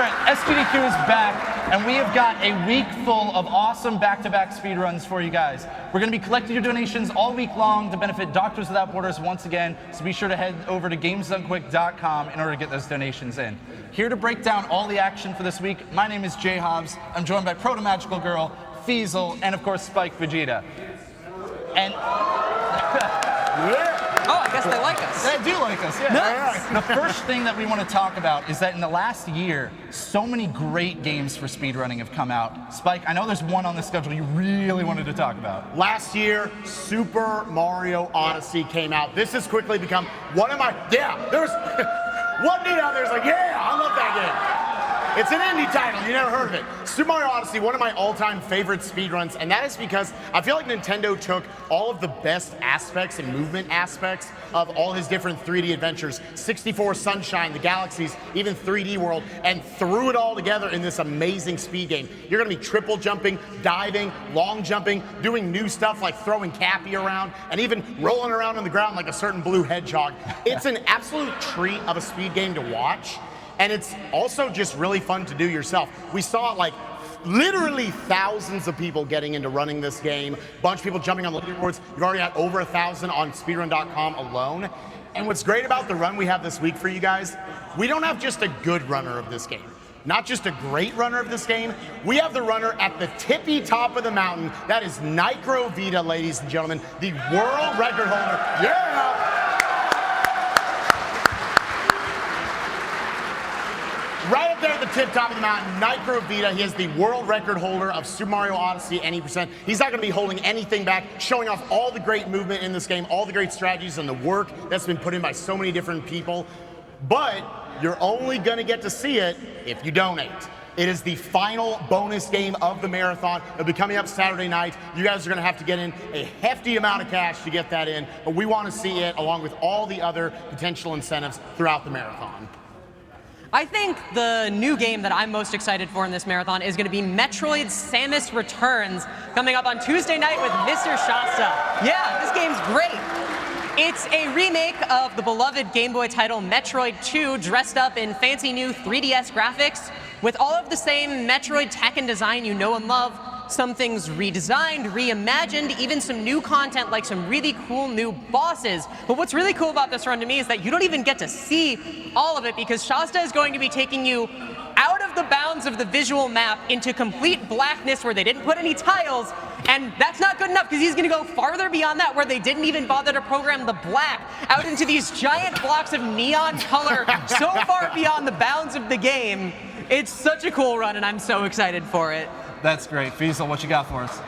right, SGDQ is back, and we have got a week full of awesome back-to-back speedruns for you guys. We're going to be collecting your donations all week long to benefit Doctors Without Borders once again, so be sure to head over to gamesdonequick.com in order to get those donations in. Here to break down all the action for this week, my name is Jay Hobbs. I'm joined by Proto Magical Girl, Feasel, and of course Spike Vegeta. And oh, I guess they like us. They do like us, yeah. Nice. The first thing that we want to talk about is that in the last year, so many great games for speedrunning have come out. Spike, I know there's one on the schedule you really wanted to talk about. Last year, Super Mario Odyssey came out. This has quickly become one of my, there's one dude out there is like, yeah, I love that game. It's an indie title, you never heard of it. Super Mario Odyssey, one of my all-time favorite speedruns, and that is because I feel like Nintendo took all of the best aspects and movement aspects of all his different 3D adventures, 64 Sunshine, the Galaxies, even 3D World, and threw it all together in this amazing speed game. You're gonna be triple jumping, diving, long jumping, doing new stuff like throwing Cappy around, and even rolling around on the ground like a certain blue hedgehog. It's an absolute treat of a speed game to watch. And it's also just really fun to do yourself. We saw like literally thousands of people getting into running this game, a bunch of people jumping on the leaderboards. You've already got over 1,000 on speedrun.com alone. And what's great about the run we have this week for you guys, we don't have just a good runner of this game, not just a great runner of this game. We have the runner at the tippy top of the mountain. That is Nitro Vita, ladies and gentlemen, the world record holder. Yeah! Right up there at the tip top of the mountain, Nitro Vita. He is the world record holder of Super Mario Odyssey any percent. He's not going to be holding anything back, showing off all the great movement in this game, all the great strategies and the work that's been put in by so many different people. But you're only going to get to see it if you donate. It is the final bonus game of the marathon. It'll be coming up Saturday night. You guys are going to have to get in a hefty amount of cash to get that in, but we want to see it along with all the other potential incentives throughout the marathon. I think the new game that I'm most excited for in this marathon is going to be Metroid Samus Returns, coming up on Tuesday night with Mr. Shasta. Yeah, this game's great. It's a remake of the beloved Game Boy title Metroid 2, dressed up in fancy new 3DS graphics, with all of the same Metroid tech and design you know and love. Some things redesigned, reimagined, even some new content like some really cool new bosses. But what's really cool about this run to me is that you don't even get to see all of it, because Shasta is going to be taking you out of the bounds of the visual map into complete blackness where they didn't put any tiles. And that's not good enough, because he's going to go farther beyond that, where they didn't even bother to program the black, out into these giant blocks of neon color so far beyond the bounds of the game. It's such a cool run, and I'm so excited for it. That's great. Feasel, what you got for us?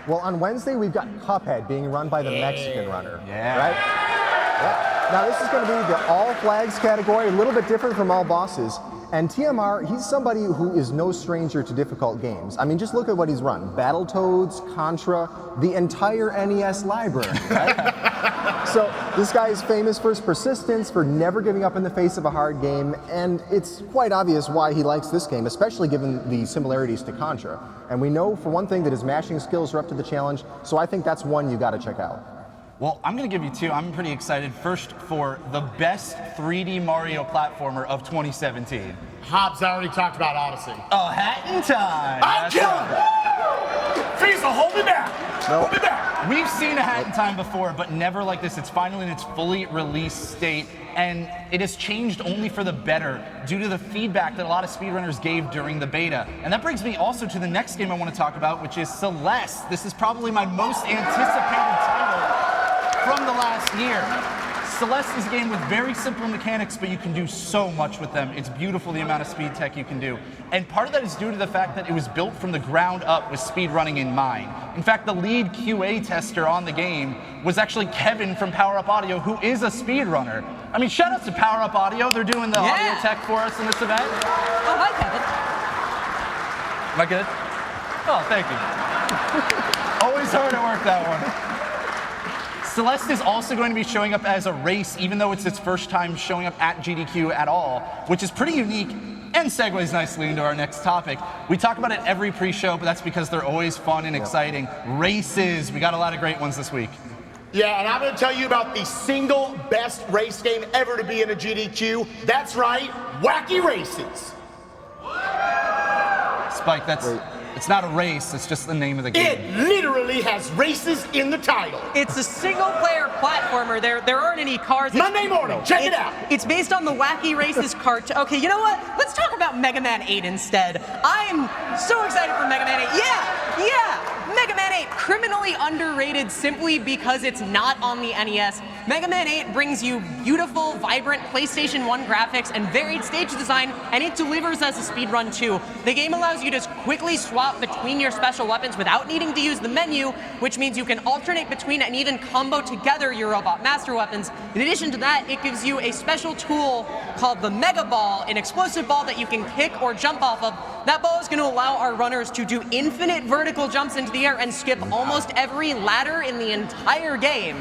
Well, on Wednesday, we've got Cuphead being run by the Mexican runner. Yeah. Right? Yeah. Now, this is going to be the all flags category, a little bit different from all bosses. And TMR, he's somebody who is no stranger to difficult games. I mean, just look at what he's run. Battletoads, Contra, the entire NES library, right? So this guy is famous for his persistence, for never giving up in the face of a hard game, and it's quite obvious why he likes this game, especially given the similarities to Contra. And we know, for one thing, that his mashing skills are up to the challenge, so I think that's one you gotta check out. Well, I'm going to give you two. I'm pretty excited. First, for the best 3D Mario platformer of 2017. Hobbs already talked about Odyssey. Oh, Hat in Time. I'm killing it! Feasel, hold me back! Hold me back! We've seen a Hat in Time before, but never like this. It's finally in its fully released state, and it has changed only for the better due to the feedback that a lot of speedrunners gave during the beta. And that brings me also to the next game I want to talk about, which is Celeste. This is probably my most anticipated title from the last year. Celeste is a game with very simple mechanics, but you can do so much with them. It's beautiful the amount of speed tech you can do. And part of that is due to the fact that it was built from the ground up with speed running in mind. In fact, the lead QA tester on the game was actually Kevin from Power Up Audio, who is a speedrunner. I mean, shout out to Power Up Audio. They're doing the audio tech for us in this event. Oh, hi, Kevin. Am I good? Oh, thank you. Always hard to work that one. Celeste is also going to be showing up as a race, even though it's its first time showing up at GDQ at all, which is pretty unique and segues nicely into our next topic. We talk about it every pre-show, but that's because they're always fun and exciting. Races, we got a lot of great ones this week. Yeah, and I'm going to tell you about the single best race game ever to be in a GDQ. That's right, Wacky Races. Spike, it's not a race, it's just the name of the game. It literally has races in the title. It's a single-player platformer. There aren't any cars. Monday morning, check it out. It's based on the Wacky Races cart. Okay, you know what? Let's talk about Mega Man 8 instead. I'm so excited for Mega Man 8. Yeah! Mega Man 8, criminally underrated simply because it's not on the NES. Mega Man 8 brings you beautiful, vibrant PlayStation 1 graphics and varied stage design, and it delivers as a speedrun too. The game allows you to quickly swap between your special weapons without needing to use the menu, which means you can alternate between and even combo together your Robot Master weapons. In addition to that, it gives you a special tool called the Mega Ball, an explosive ball that you can kick or jump off of. That ball is going to allow our runners to do infinite vertical jumps into the air and skip almost every ladder in the entire game.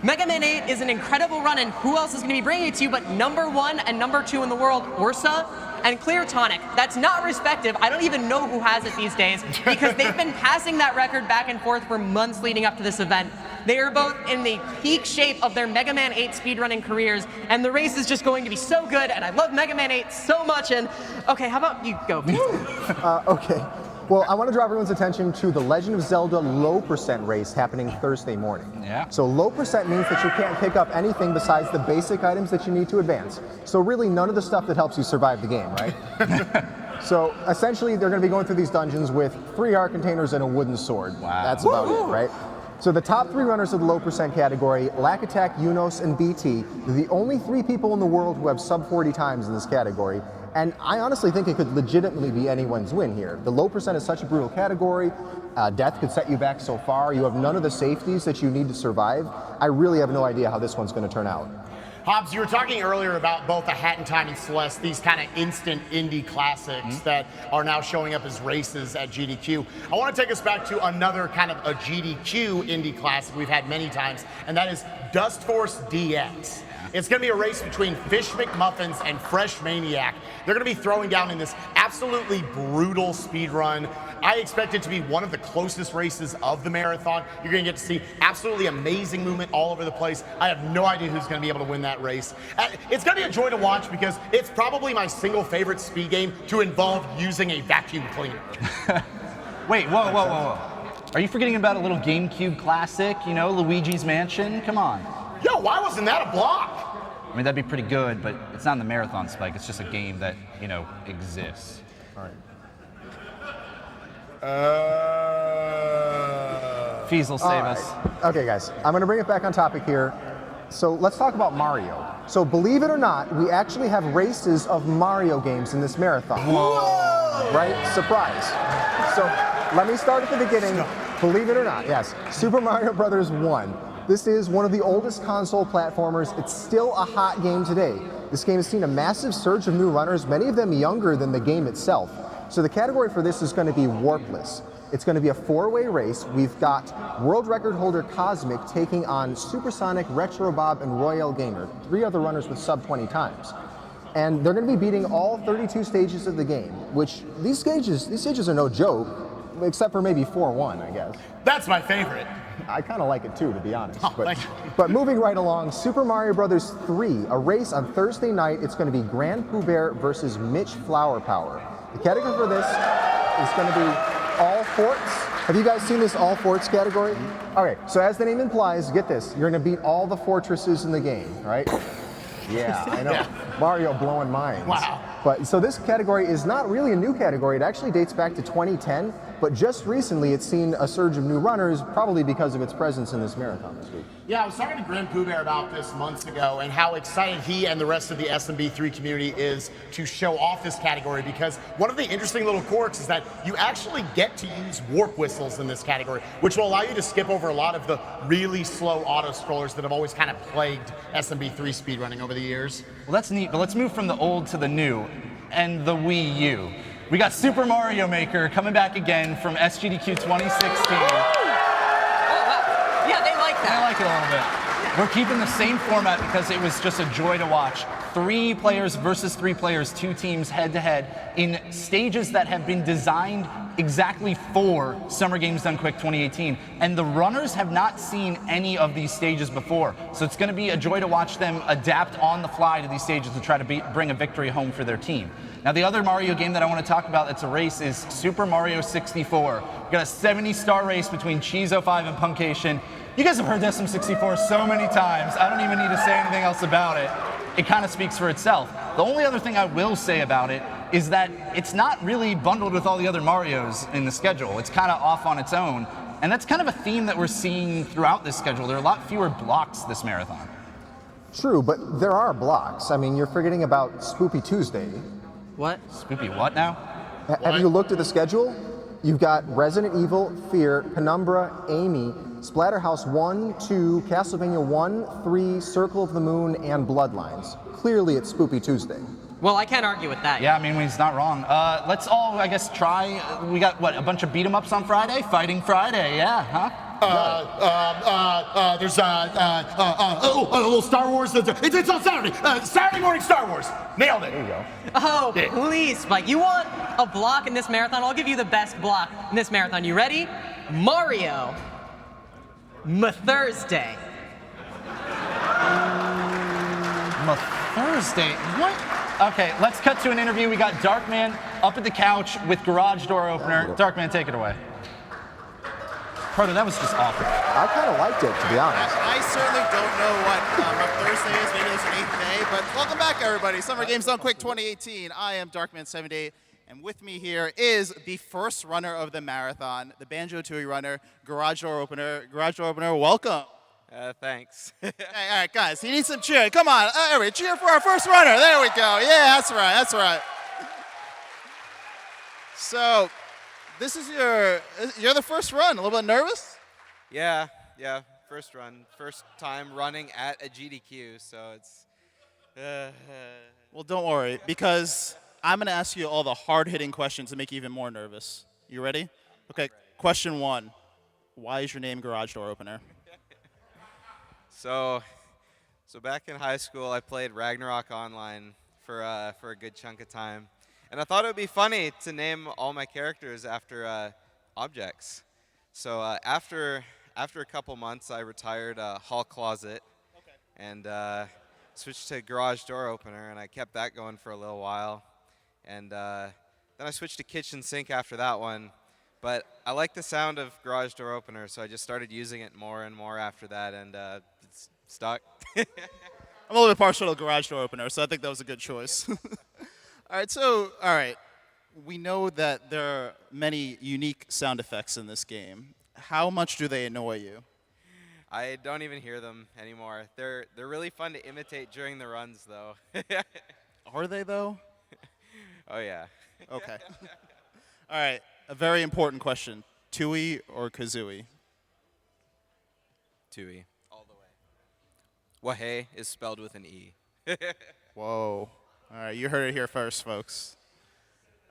Mega Man 8 is an incredible run, and who else is going to be bringing it to you but #1 and #2 in the world, Ursa and Clear Tonic. That's not respective. I don't even know who has it these days because they've been passing that record back and forth for months leading up to this event. They are both in the peak shape of their Mega Man 8 speedrunning careers, and the race is just going to be so good, and I love Mega Man 8 so much, and okay, how about you go? Okay. Well, I want to draw everyone's attention to the Legend of Zelda low percent race happening Thursday morning. Yeah. So low percent means that you can't pick up anything besides the basic items that you need to advance. So really none of the stuff that helps you survive the game, right? So essentially they're going to be going through these dungeons with 3 heart containers and a wooden sword. Wow. That's about it, right? So the top 3 runners of the low percent category, Lack Attack, Unos, and BT, they're the only 3 people in the world who have sub 40 times in this category. And I honestly think it could legitimately be anyone's win here. The low percent is such a brutal category. Death could set you back so far. You have none of the safeties that you need to survive. I really have no idea how this one's going to turn out. Hobbs, you were talking earlier about both the Hat in Time and Celeste, these kind of instant indie classics that are now showing up as races at GDQ. I want to take us back to another kind of a GDQ indie classic we've had many times, and that is Dust Force DX. It's going to be a race between Fish McMuffins and Fresh Maniac. They're going to be throwing down in this absolutely brutal speed run. I expect it to be one of the closest races of the marathon. You're going to get to see absolutely amazing movement all over the place. I have no idea who's going to be able to win that race. It's going to be a joy to watch because it's probably my single favorite speed game to involve using a vacuum cleaner. Wait, whoa. Are you forgetting about a little GameCube classic, you know, Luigi's Mansion? Come on. Yo, why wasn't that a block? I mean, that'd be pretty good, but it's not in the marathon, Spike. It's just a game that, you know, exists. All right. Fees will save us. Okay, guys, I'm going to bring it back on topic here. So let's talk about Mario. So believe it or not, we actually have races of Mario games in this marathon. Whoa! Right? Surprise. So let me start at the beginning. Believe it or not, yes. Super Mario Brothers 1. This is one of the oldest console platformers. It's still a hot game today. This game has seen a massive surge of new runners, many of them younger than the game itself. So the category for this is going to be warpless. It's going to be a 4-way race. We've got world record holder Cosmic taking on Supersonic, Retro Bob, and Royale Gamer, 3 other runners with sub 20 times. And they're going to be beating all 32 stages of the game, which these stages are no joke, except for maybe 4-1, I guess. That's my favorite. I kind of like it too, to be honest. Oh, thank you. But moving right along, Super Mario Brothers 3, a race on Thursday night. It's going to be Grand Pooh Bear versus Mitch Flower Power. The category for this is going to be all forts. Have you guys seen this all forts category? Okay, so as the name implies, get this, you're going to beat all the fortresses in the game, right? Yeah, I know. Yeah. Mario blowing minds. Wow. But so this category is not really a new category. It actually dates back to 2010, but just recently it's seen a surge of new runners, probably because of its presence in this marathon this week. Yeah, I was talking to Grand Pooh Bear about this months ago and how excited he and the rest of the SMB3 community is to show off this category, because one of the interesting little quirks is that you actually get to use warp whistles in this category, which will allow you to skip over a lot of the really slow auto-scrollers that have always kind of plagued SMB3 speedrunning over the years. Well, that's neat, but let's move from the old to the new and the Wii U. We got Super Mario Maker coming back again from SGDQ 2016. I like it a little bit. We're keeping the same format because it was just a joy to watch. 3 players versus 3 players, 2 teams head to head in stages that have been designed exactly for Summer Games Done Quick 2018. And the runners have not seen any of these stages before. So it's going to be a joy to watch them adapt on the fly to these stages to try to bring a victory home for their team. Now, the other Mario game that I want to talk about that's a race is Super Mario 64. We've got a 70-star race between Cheezo5 and Punkation. You guys have heard SM64 so many times, I don't even need to say anything else about it. It kind of speaks for itself. The only other thing I will say about it is that it's not really bundled with all the other Marios in the schedule. It's kind of off on its own. And that's kind of a theme that we're seeing throughout this schedule. There are a lot fewer blocks this marathon. True, but there are blocks. I mean, you're forgetting about Spoopy Tuesday. What? Spoopy what now? Have you looked at the schedule? You've got Resident Evil, Fear, Penumbra, Amy, Splatterhouse 1, 2, Castlevania 1, 3, Circle of the Moon, and Bloodlines. Clearly it's Spoopy Tuesday. Well, I can't argue with that. Yeah, I mean, he's not wrong. Let's all, I guess, try. We got, what, a bunch of beat-em-ups on Friday? Fighting Friday, yeah, huh? There's a little Star Wars. It's on Saturday. Saturday morning Star Wars. Nailed it. There you go. Oh, Yeah. please, Spike. You want a block in this marathon? I'll give you the best block in this marathon. You ready? Mario. Thursday. Thursday? What? Okay, let's cut to an interview. We got Darkman up at the couch with garage door opener. Darkman, take it away. Proto, that was just awful. I kind of liked it, to be honest. I certainly don't know what Thursday is. Maybe there's an 8th day, but welcome back, everybody. Summer Games Done Quick 2018. I am Darkman78, and with me here is the first runner of the marathon, the Banjo-Tooie runner, garage door opener. Garage door opener, welcome. Thanks. Hey, all right, guys, he needs some cheer. Come on, everybody, cheer for our first runner. There we go. Yeah, that's right, that's right. So, this is you're the first run. A little bit nervous? Yeah, first run. First time running at a GDQ, so it's... Well, don't worry, because I'm going to ask you all the hard-hitting questions to make you even more nervous. You ready? Okay, question 1. Why is your name Garage Door Opener? So back in high school, I played Ragnarok Online for a good chunk of time. And I thought it would be funny to name all my characters after objects. So after a couple months, I retired Hall Closet and switched to Garage Door Opener, and I kept that going for a little while. And then I switched to Kitchen Sink after that one. But I like the sound of Garage Door Opener, so I just started using it more and more after that, and it's stuck. I'm a little bit partial to Garage Door Opener, so I think that was a good choice. All right. We know that there are many unique sound effects in this game. How much do they annoy you? I don't even hear them anymore. They're really fun to imitate during the runs, though. Are they, though? Oh, yeah. Okay. All right, a very important question. Tooie or Kazooie? Tooie. All the way. Wahey is spelled with an E. Whoa. All right, you heard it here first, folks.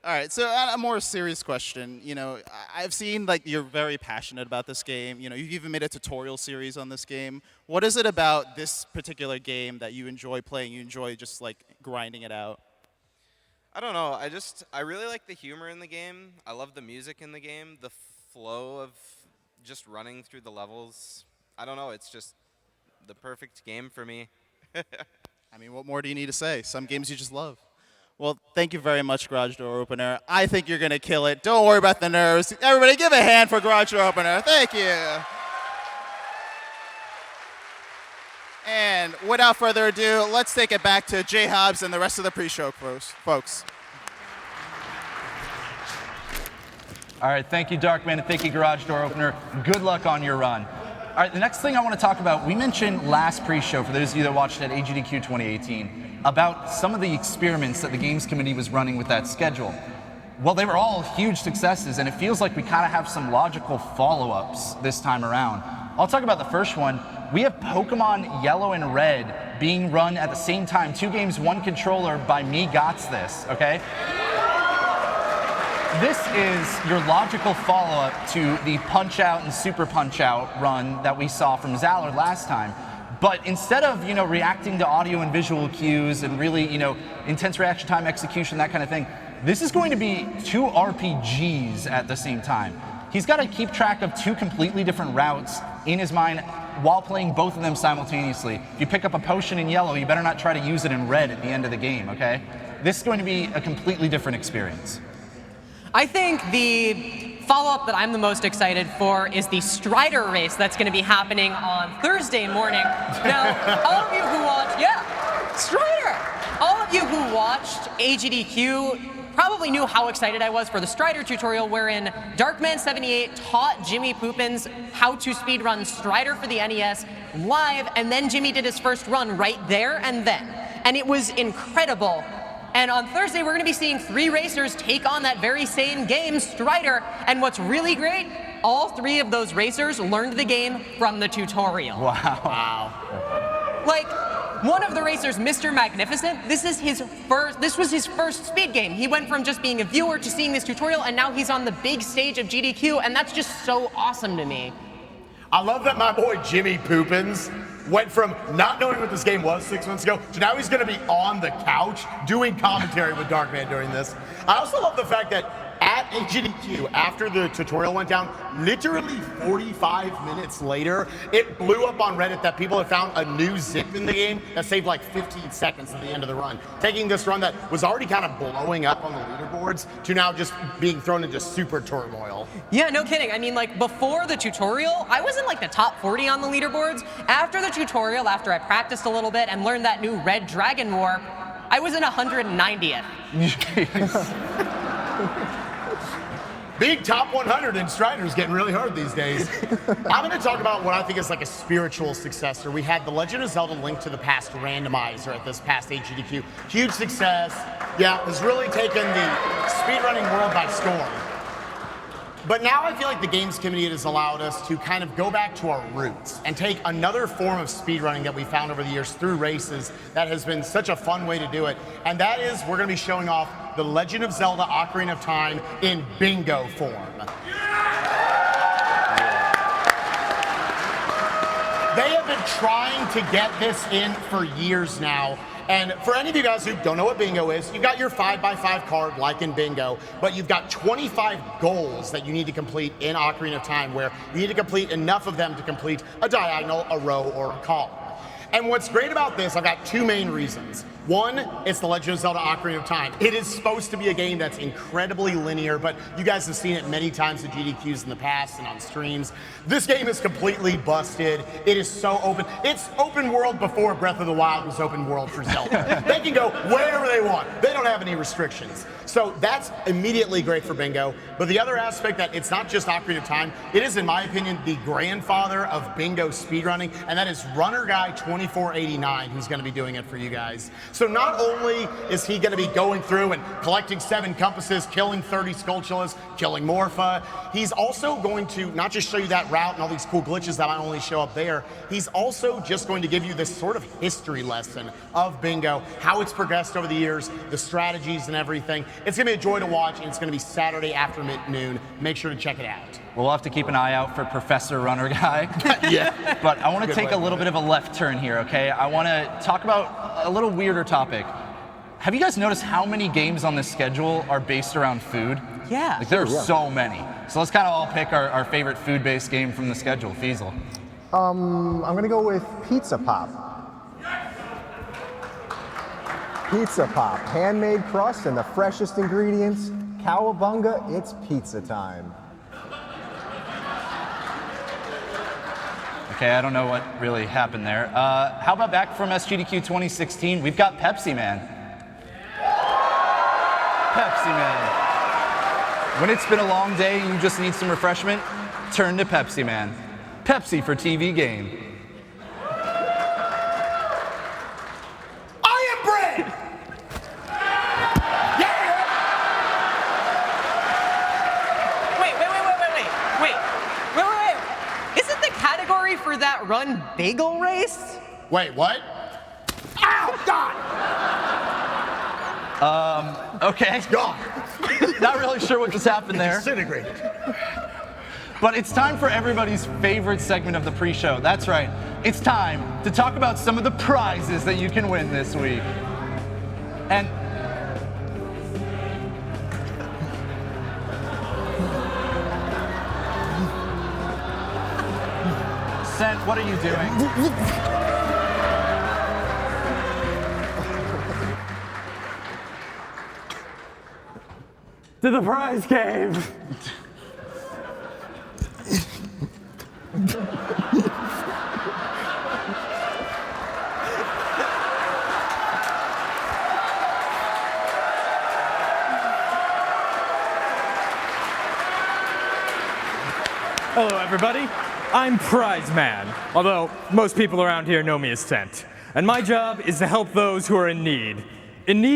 All right, so a more serious question. You know, I've seen like you're very passionate about this game. You know, you've even made a tutorial series on this game. What is it about this particular game that you enjoy playing? You enjoy just like grinding it out? I don't know. I really like the humor in the game. I love the music in the game, the flow of just running through the levels. I don't know. It's just the perfect game for me. I mean, what more do you need to say? Some games you just love. Well, thank you very much, Garage Door Opener. I think you're going to kill it. Don't worry about the nerves. Everybody give a hand for Garage Door Opener. Thank you. And without further ado, let's take it back to Jay Hobbs and the rest of the pre-show folks. All right, thank you, Darkman, and thank you, Garage Door Opener. Good luck on your run. All right, the next thing I want to talk about, we mentioned last pre-show, for those of you that watched at SGDQ 2018, about some of the experiments that the Games Committee was running with that schedule. Well, they were all huge successes, and it feels like we kind of have some logical follow-ups this time around. I'll talk about the first one. We have Pokemon Yellow and Red being run at the same time, 2 games, 1 controller by Me Gots This, okay? This is your logical follow-up to the Punch-Out and Super Punch-Out run that we saw from Zallard last time. But instead of, reacting to audio and visual cues and really, intense reaction time execution, that kind of thing, this is going to be 2 RPGs at the same time. He's got to keep track of 2 completely different routes in his mind while playing both of them simultaneously. If you pick up a potion in yellow, you better not try to use it in red at the end of the game, okay? This is going to be a completely different experience. I think the follow-up that I'm the most excited for is the Strider race that's going to be happening on Thursday morning. Now, all of you who watched, Strider! All of you who watched AGDQ probably knew how excited I was for the Strider tutorial, wherein Darkman78 taught Jimmy Poopins how to speedrun Strider for the NES live, and then Jimmy did his first run right there and then. And it was incredible. And on Thursday, we're going to be seeing 3 racers take on that very same game, Strider. And what's really great, all 3 of those racers learned the game from the tutorial. Wow. Like, one of the racers, Mr. Magnificent, this was his first speed game. He went from just being a viewer to seeing this tutorial, and now he's on the big stage of GDQ, and that's just so awesome to me. I love that my boy Jimmy Poopins went from not knowing what this game was 6 months ago to now he's going to be on the couch doing commentary with Darkman during this. I also love the fact that at AGDQ, after the tutorial went down, literally 45 minutes later, it blew up on Reddit that people had found a new zip in the game that saved like 15 seconds at the end of the run. Taking this run that was already kind of blowing up on the leaderboards to now just being thrown into super turmoil. Yeah, no kidding. I mean, like, before the tutorial, I was in like the top 40 on the leaderboards. After the tutorial, after I practiced a little bit and learned that new Red Dragon Warp, I was in 190th. Being top 100 in Strider is getting really hard these days. I'm going to talk about what I think is like a spiritual successor. We had The Legend of Zelda Link to the Past randomizer at this past AGDQ. Huge success. Yeah, has really taken the speedrunning world by storm. But now I feel like the Games Committee has allowed us to kind of go back to our roots and take another form of speedrunning that we found over the years through races that has been such a fun way to do it. And that is, we're going to be showing off The Legend of Zelda Ocarina of Time in bingo form. They have been trying to get this in for years now. And for any of you guys who don't know what bingo is, you've got your 5x5 card like in bingo, but you've got 25 goals that you need to complete in Ocarina of Time, where you need to complete enough of them to complete a diagonal, a row, or a column. And what's great about this, I've got 2 main reasons. One, it's The Legend of Zelda Ocarina of Time. It is supposed to be a game that's incredibly linear, but you guys have seen it many times at GDQs in the past and on streams. This game is completely busted. It is so open. It's open world before Breath of the Wild was open world for Zelda. They can go wherever they want. They don't have any restrictions. So that's immediately great for bingo. But the other aspect that it's not just Ocarina of Time, it is, in my opinion, the grandfather of bingo speedrunning, and that is Runner Guy 2489, who's going to be doing it for you guys. So not only is he going to be going through and collecting 7 compasses, killing 30 Skulltulas, killing Morpha, he's also going to not just show you that route and all these cool glitches that might only show up there, he's also just going to give you this sort of history lesson of bingo, how it's progressed over the years, the strategies and everything. It's going to be a joy to watch, and it's going to be Saturday after noon. Make sure to check it out. We'll have to keep an eye out for Professor Runner Guy. Yeah. But I want to take a little bit of a left turn here, okay? I want to talk about a little weirder topic. Have you guys noticed how many games on this schedule are based around food? Yeah. Like, there are so many. So let's kind of all pick our favorite food-based game from the schedule. Feasel. I'm going to go with Pizza Pop. Pizza Pop. Handmade crust and the freshest ingredients. Cowabunga, it's pizza time. Okay, I don't know what really happened there. How about back from SGDQ 2016? We've got Pepsi Man. Pepsi Man. When it's been a long day, you just need some refreshment, turn to Pepsi Man. Pepsi for TV game. I am bread! Yeah! Wait. Isn't the category for that run bagel race? Wait, what? Ow, God! Okay. God! Not really sure what just happened there. Disintegrated. But it's time for everybody's favorite segment of the pre-show. That's right. it's time to talk about some of the prizes that you can win this week. And Sent, what are you doing? To the prize cave. Hello, everybody. I'm Prize Man, although most people around here know me as Sent. And my job is to help those who are in need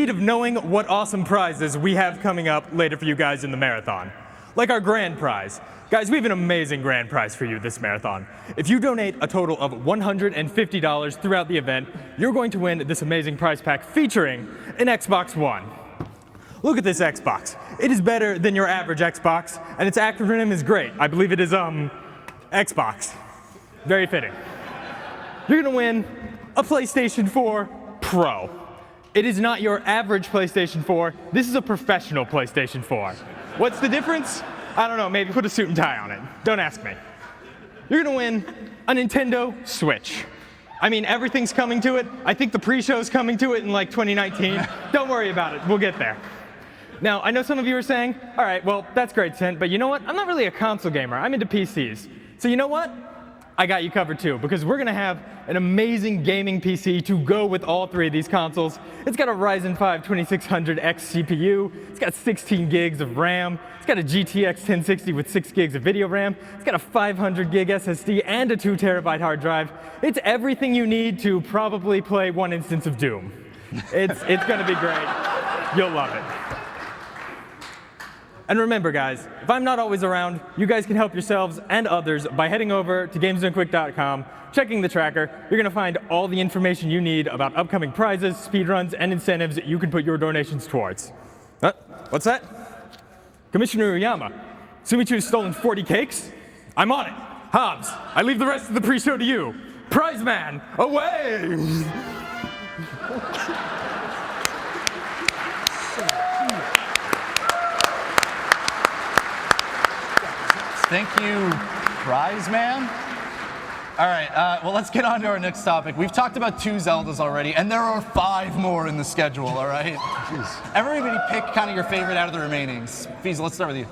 of knowing what awesome prizes we have coming up later for you guys in the marathon. Like our grand prize. Guys, we have an amazing grand prize for you this marathon. If you donate a total of $150 throughout the event, you're going to win this amazing prize pack featuring an Xbox One. Look at this Xbox. It is better than your average Xbox, and its acronym is great. I believe it is, Xbox. Very fitting. You're gonna win a PlayStation 4 Pro. It is not your average PlayStation 4. This is a professional PlayStation 4. What's the difference? I don't know, maybe put a suit and tie on it. Don't ask me. You're gonna win a Nintendo Switch. I mean, everything's coming to it. I think the pre-show's coming to it in like 2019. Don't worry about it, we'll get there. Now, I know some of you are saying, all right, well, that's great, Sent, but you know what? I'm not really a console gamer. I'm into PCs. So you know what? I got you covered too, because we're gonna have an amazing gaming PC to go with all three of these consoles. It's got a Ryzen 5 2600X CPU, it's got 16 gigs of RAM, it's got a GTX 1060 with 6 gigs of video RAM, it's got a 500 gig SSD and a 2 terabyte hard drive. It's everything you need to probably play one instance of Doom. It's gonna be great. You'll love it. And remember, guys, if I'm not always around, you guys can help yourselves and others by heading over to GamesDoneQuick.com, checking the tracker. You're going to find all the information you need about upcoming prizes, speedruns, and incentives that you can put your donations towards. What's that? Commissioner Uyama, Sumichu's stolen 40 cakes? I'm on it. Hobbs, I leave the rest of the pre-show to you. Prize Man, away! Thank you, Prize Man. All right, well, let's get on to our next topic. We've talked about 2 Zeldas already, and there are 5 more in the schedule, all right? Jeez. Everybody pick kind of your favorite out of the remainings. Fiza, let's start with you.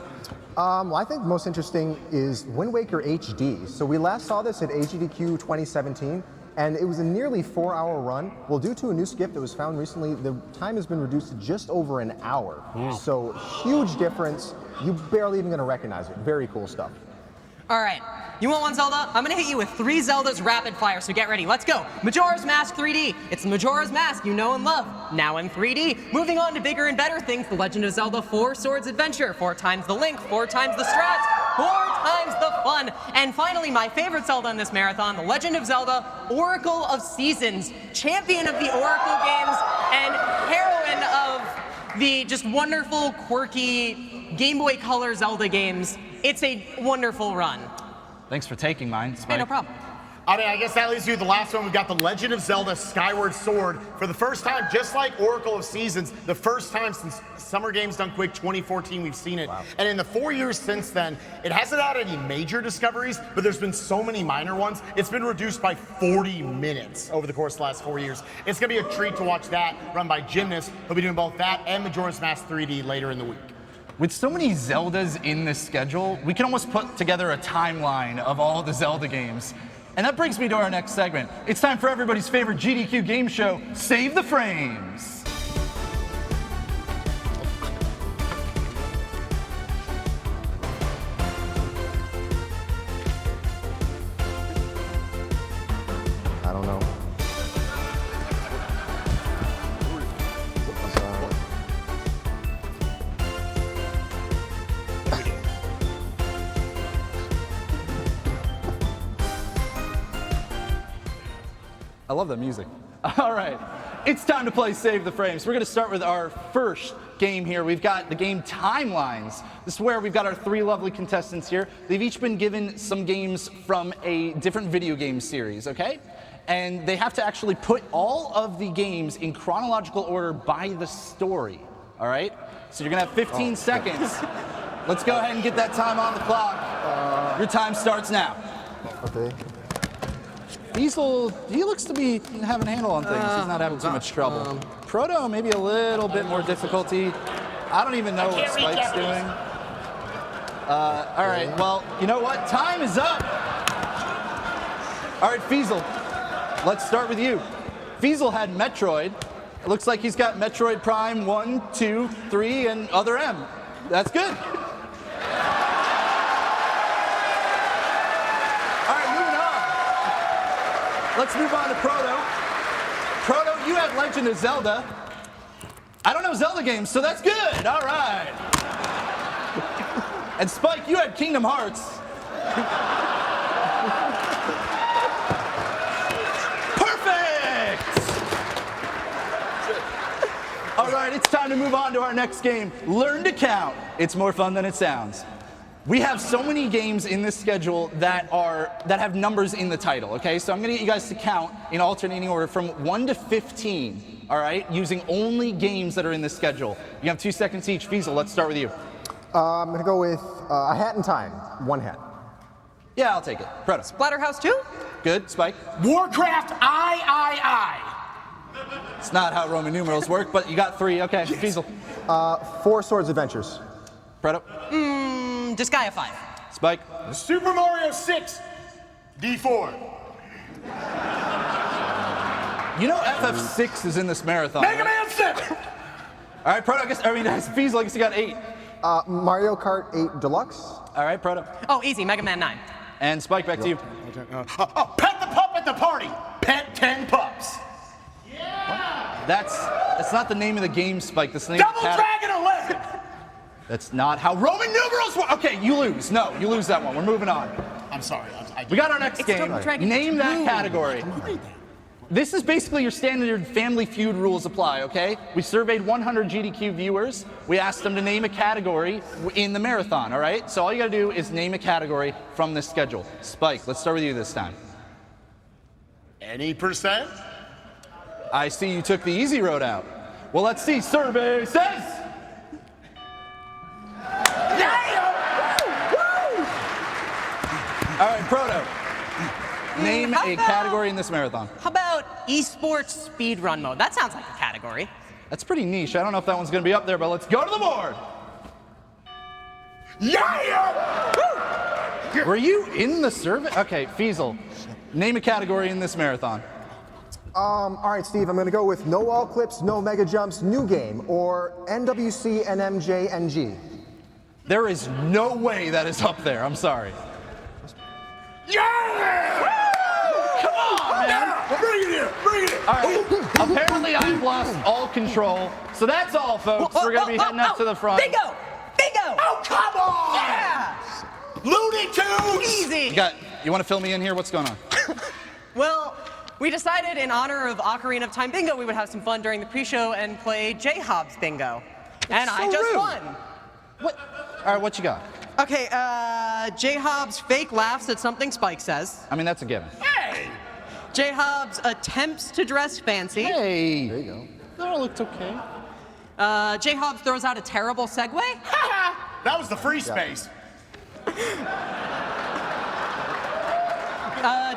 Well, I think most interesting is Wind Waker HD. So we last saw this at SGDQ 2017, and it was a nearly 4-hour run. Well, due to a new skip that was found recently, the time has been reduced to just over an hour. So huge difference. You're barely even going to recognize it. Very cool stuff. All right, you want one Zelda? I'm gonna hit you with 3 Zeldas rapid fire, so get ready. Let's go. Majora's Mask 3D. It's Majora's Mask you know and love, now in 3D. Moving on to bigger and better things, The Legend of Zelda 4 Swords Adventure. 4 times the Link, 4 times the strats, 4 times the fun. And finally, my favorite Zelda in this marathon, The Legend of Zelda Oracle of Seasons. Champion of the Oracle games and heroine of the just wonderful, quirky Game Boy Color Zelda games. It's a wonderful run. Thanks for taking mine, Spike. Hey, no problem. I mean, I guess that leaves you with the last one. We've got The Legend of Zelda Skyward Sword. For the first time, just like Oracle of Seasons, the first time since Summer Games Done Quick 2014 we've seen it. Wow. And in the 4 years since then, it hasn't had any major discoveries, but there's been so many minor ones. It's been reduced by 40 minutes over the course of the last 4 years. It's going to be a treat to watch that run by Gymnast. He'll be doing both that and Majora's Mask 3D later in the week. With so many Zeldas in this schedule, we can almost put together a timeline of all the Zelda games. And that brings me to our next segment. It's time for everybody's favorite GDQ game show, Save the Frames. I don't know. I love that music. All right. it's time to play Save the Frames. We're going to start with our first game here. We've got the game Timelines. This is where we've got our 3 lovely contestants here. They've each been given some games from a different video game series, okay? And they have to actually put all of the games in chronological order by the story, all right? So you're going to have 15 seconds. Let's go ahead and get that time on the clock. Your time starts now. Okay. Diesel, he looks to be having a handle on things. He's not having too much trouble. Proto, maybe a little bit more difficulty. I don't even know what Spike's doing. All right, well, you know what? Time is up. All right, Feasel, let's start with you. Feasel had Metroid. It looks like he's got Metroid Prime 1, 2, 3, and other M. That's good. Let's move on to Proto. Proto, you had Legend of Zelda. I don't know Zelda games, so that's good. All right. And Spike, you had Kingdom Hearts. Perfect! All right, it's time to move on to our next game. Learn to count. It's more fun than it sounds. We have so many games in this schedule that have numbers in the title, okay? So I'm gonna get you guys to count in alternating order from 1 to 15, all right? Using only games that are in this schedule. You have 2 seconds each. Feasel, let's start with you. I'm gonna go with A Hat in Time. 1 hat. Yeah, I'll take it. Proto. Splatterhouse 2? Good. Spike. Warcraft I. It's not how Roman numerals work, but you got 3. Okay, yes. Feasel. 4 Swords Adventures. Proto. Disgaea 5. Spike. Super Mario 6. D4. You know FF6 is in this marathon. Mega Man 7. All right, Proto, Feasel, I guess you got 8. Mario Kart 8 Deluxe. All right, Proto. Oh, easy. Mega Man 9. And Spike, back to you. Pet the pup at the party. Pet 10 pups. Yeah! That's not the name of the game, Spike. That's the name Double of the Dragon 11. That's not how Roman numerals work. Okay, you lose. No, you lose that one. We're moving on. I'm sorry. We got our next game. Name that category. This is basically your standard Family Feud rules apply, okay? We surveyed 100 GDQ viewers. We asked them to name a category in the marathon, all right? So all you gotta do is name a category from this schedule. Spike, let's start with you this time. Any percent? I see you took the easy road out. Well, let's see. Survey says. All right, Proto. Name a category in this marathon. How about esports speedrun mode? That sounds like a category. That's pretty niche. I don't know if that one's going to be up there, but let's go to the board. Yeah! Were you in the survey? Okay, Feasel. Name a category in this marathon. All right, Steve, I'm going to go with no wall clips, no mega jumps, new game, or NWC NMJ NG. There is no way that is up there. I'm sorry. Yeah! Come on, man. Yeah! Bring it in! Bring it in! All right. Apparently, I've lost all control. So that's all, folks. We're going to be heading up to the front. Bingo! Bingo! Oh, come on! Yeah! Looney Tunes! Easy! You want to fill me in here? What's going on? Well, we decided in honor of Ocarina of Time Bingo, we would have some fun during the pre-show and play J-Hobbs Bingo. And so I just rude. won. What? All right, what you got? Okay, J-Hobbs fake laughs at something Spike says. I mean, that's a given. Hey! J-Hobbs attempts to dress fancy. Hey. There you go. That looked okay. J-Hobbs throws out a terrible segue. That was the free space.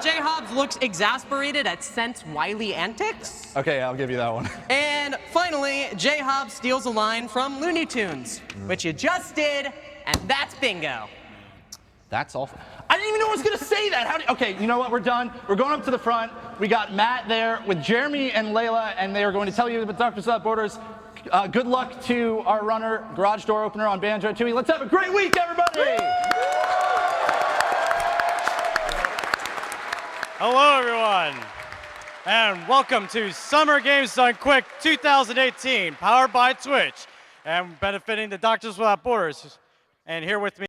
J-Hobbs looks exasperated at Scent's wily antics. Okay, I'll give you that one. And finally, J-Hobbs steals a line from Looney Tunes, which you just did, and that's bingo. That's awful. I didn't even know I was going to say that. Okay, you know what? We're done. We're going up to the front. We got Matt there with Jeremy and Layla, and they are going to tell you about Doctors Without Borders. Good luck to our runner, garage door opener on Banjo-Tooie. Let's have a great week, everybody! Hello, everyone, and welcome to Summer Games Done Quick 2018, powered by Twitch, and benefiting the Doctors Without Borders. And here with me